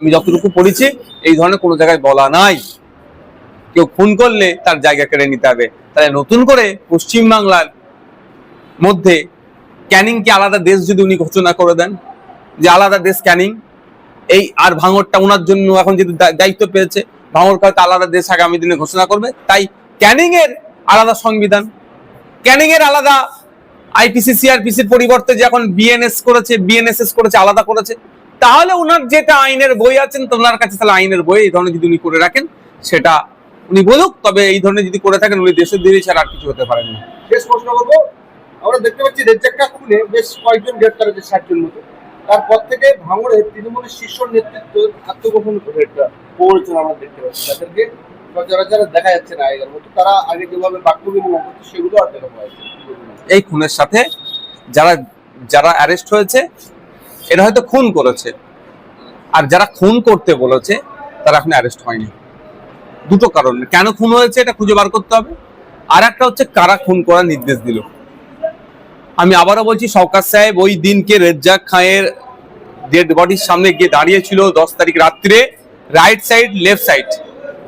আমি যতটুকু পড়েছি এই ধরনের কোনো জায়গায় বলা নাই কেউ খুন করলে তার জায়গা কেড়ে নিতে হবে। তাহলে নতুন করে পশ্চিমবাংলার মধ্যে ক্যানিং কে আলাদা দেশ যদি উনি ঘোষণা করে দেন যে আলাদা দেশ ক্যানিং, এই আর ভাঙড়টা ওনার জন্য এখন যদি দায়িত্ব পেয়েছে, ভাঙড় হয়তো আলাদা দেশ আগামী দিনে ঘোষণা করবে। তাই ক্যানিং এর আলাদা সংবিধান, ক্যানিং এর আলাদা আইপিসি সিআরপিসির পরিবর্তে যে এখন বিএনএস করেছে, বিএনএসএস করেছে, আলাদা করেছে, তাহলে ওনার যেটা আইনের বই আছেন তো ওনার কাছে তাহলে আইনের বই এই ধরনের যদি উনি করে রাখেন সেটা উনি বলুক। তবে এই ধরনের যদি করে থাকেন উনি দেশের দিকে ছাড়া আর কিছু হতে পারেন না। শেষ প্রশ্ন করবো, আমরা দেখতে পাচ্ছি রেজ্জাক্কা খুনে বেশ কয়েকজন গ্রেপ্তার হয়েছে, 60 জন মতো। তারপর থেকে ভাঙড়ে তৃণমূলের শীর্ষ নেতৃত্ব আত্মগোপন করে একটা প্ররোচনা আমরা দেখতে পাচ্ছি। তাদেরকে সচরাচর দেখা যাচ্ছে না আগের মতো, তারা আগে যেভাবে বাক্য বিনিময় করতো সেগুলো আর দেখা পাওয়া যাচ্ছে। এই খুনের সাথে যারা যারা অ্যারেস্ট হয়েছে এরা হয়তো খুন করেছে, আর যারা খুন করতে বলেছে তারা এখন অ্যারেস্ট হয়নি। দুটো কারণ, কেন খুন হয়েছে এটা খুঁজে বার করতে হবে, আর একটা হচ্ছে কারা খুন করার নির্দেশ দিল। আমি আবারও বলছি, শওকত সাহেব ওই দিনকে রেজ্জাক খাঁয়ের ডেড বডির সামনে গিয়ে দাঁড়িয়েছিল 10 তারিখ রাত্রে, right side, left side,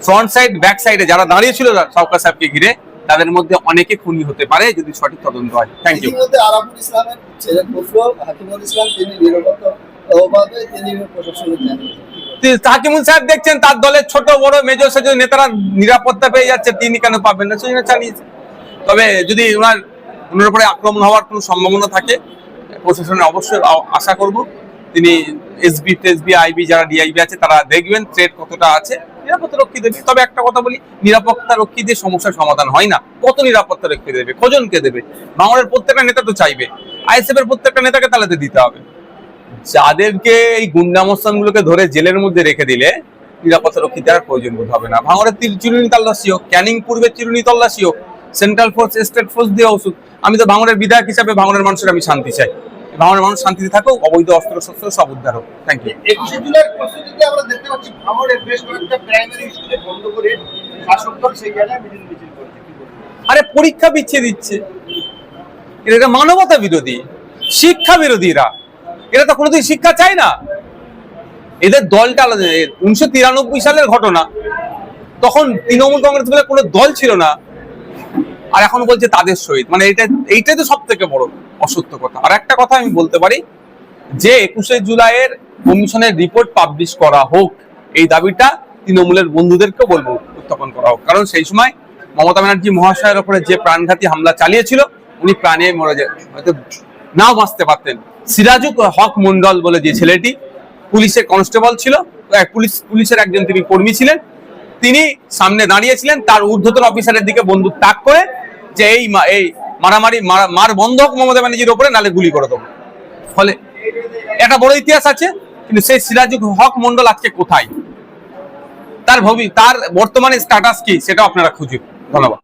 front side, back সাইডে যারা দাঁড়িয়েছিল শওকত সাহেবকে ঘিরে, তাদের মধ্যে অনেকে খুনি হতে পারে যদি সঠিক তদন্ত হয়। Thank you. আরাফুল ইসলামের ছেলে ফজলুল হাকিমুল ইসলাম তিনি নিরাপত্তা তিনি প্রশাসনের জানিয়েছেন। হাকিমুল সাহেব দেখছেন তার দলের ছোট বড় মেজর সেজর নেতারা নিরাপত্তা পেয়ে যাচ্ছে, তিনি কেন পাবেন না? সেজন্য চালিয়েছে। তবে যদি ওনার উপরে আক্রমণ হওয়ার কোনো সম্ভাবনা থাকে, প্রশাসনের অবশ্যই আশা করব তিনি এসবি টেসবি আইবি যারা ডিআইবি আছে তারা দেখবেন থ্রেট কতটা আছে, নিরাপত্তা রক্ষী দেবে। তবে একটা কথা বলি, নিরাপত্তা রক্ষী দিয়ে সমস্যার সমাধান হয় না। কত নিরাপত্তা রক্ষী দেবে, কজনকে দেবে? ভাঙড়ের প্রত্যেকটা নেতা তো চাইবে, আইএসএফ এর প্রত্যেকটা নেতাকে তাহলে দিতে হবে। যাদেরকে এই গুন্ডা মস্তানগুলোকে ধরে জেলের মধ্যে রেখে দিলে নিরাপত্তা রক্ষী দেওয়ার প্রয়োজন বোধ হবে না। ভাঙড়ের চিরুনি তল্লাশি হোক, ক্যানিং পূর্বে চিরুনি তল্লাশি হোক, সেন্ট্রাল ফোর্স, স্টেট ফোর্স দিয়ে ওষুধ। আমি তো ভাঙড়ের বিধায়ক হিসাবে ভাঙড়ের মানুষের আমি শান্তি চাই, ভাঙড়ের মানুষ শান্তিতে থাকুক, অবৈধ অস্ত্র শস্ত্র সব উদ্ধার হোক। Thank you. 21শে জুলাইয়ের প্রস্তুতিতে আমরা দেখতে পাচ্ছি ভাঙড়ের বেশ কয়েকটা প্রাইমারি স্কুলে বন্ধ করে শাসক দল সেই জায়গায় মিছিল করছে। আরে পরীক্ষা পিছিয়ে দিচ্ছে, এটা মানবতা বিরোধী, শিক্ষা বিরোধীরা। এরা তো কোনোদিন শিক্ষা চায় না। এদের দলটা আলাদা। 1993 সালের ঘটনা, তখন তৃণমূল কংগ্রেস বলে কোনো দল ছিল না, আর এখন বলছে তাদের সহিত। মানে এইটাই তো সব থেকে বড় অসত্য কথা। আর একটা কথা আমি বলতে পারি যে 21শে জুলাইয়ের কমিশনের রিপোর্ট পাবলিশ করা হোক, এই দাবিটা তৃণমূলের বন্ধুদেরকেও বলবো উত্থাপন করা হোক। কারণ সেই সময় মমতা ব্যানার্জি মহাশয়ের উপরে যে প্রাণঘাতী হামলা চালিয়েছিল, উনি প্রাণে মরে যায়, হয়তো নাও বাঁচতে পারতেন। সিরাজুল হক মন্ডল বলে যে ছেলেটি পুলিশের কনস্টেবল ছিল, পুলিশের একজন তিনি কর্মী ছিলেন, তিনি সামনে দাঁড়িয়েছিলেন, তার ঊর্ধ্বতন অফিসারের দিকে বন্দুক তাক করে যে এই মারামারি মার বন্ধ হোক মমতা ব্যানার্জির ওপরে, নালে গুলি করে দেবো। ফলে একটা বড় ইতিহাস আছে, কিন্তু সেই সিরাজুল হক মন্ডল আজকে কোথায়, তার বর্তমানে স্ট্যাটাস কি সেটাও আপনারা খুঁজুন। ধন্যবাদ।